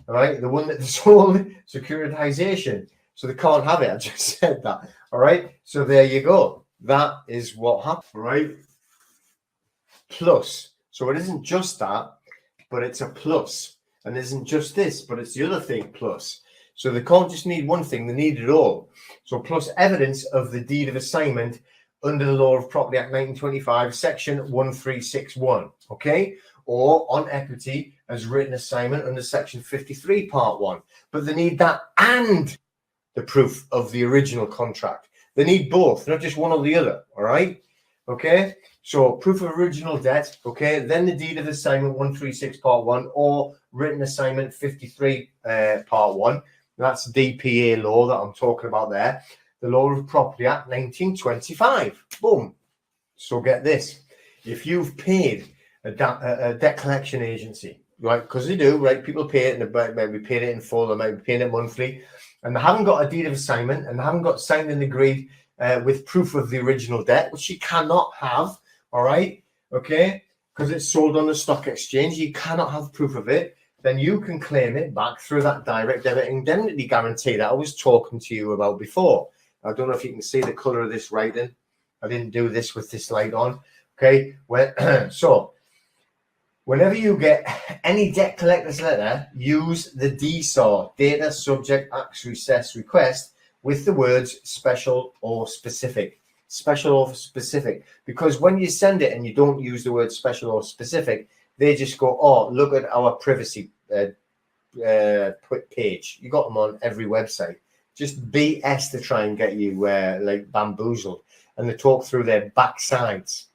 All right, the one that sold securitization, so they can't have it. I just said that. All right, so there you go. That is what happened. Right, plus. So it isn't just that, but it's a plus, and it isn't just this, but it's the other thing plus. So they can't just need one thing; they need it all. So plus evidence of the deed of assignment under the Law of Property Act 1925, Section 1361. Okay. Or on equity as written assignment under Section 53, Part 1. But they need that and the proof of the original contract. They need both, not just one or the other, all right? Okay, so proof of original debt, okay, then the deed of assignment 136, Part 1, or written assignment 53, Part 1. That's DPA law that I'm talking about there. The Law of Property Act 1925. Boom. So get this. If you've paid a debt collection agency, right? Because they do, right? People pay it, and they might be paying it in full, they might be paying it monthly, and they haven't got a deed of assignment, and they haven't got signed and agreed with proof of the original debt, which you cannot have, all right? Okay, because it's sold on the stock exchange, you cannot have proof of it. Then you can claim it back through that direct debit indemnity guarantee that I was talking to you about before. I don't know if you can see the color of this writing. I didn't do this with this light on. Okay, so whenever you get any debt collector's letter, use the DSAR, Data Subject Access Request, with the words special or specific. Special or specific. Because when you send it and you don't use the word special or specific, they just go, oh, look at our privacy page. You got them on every website. Just BS to try and get you like bamboozled. And they talk through their backsides.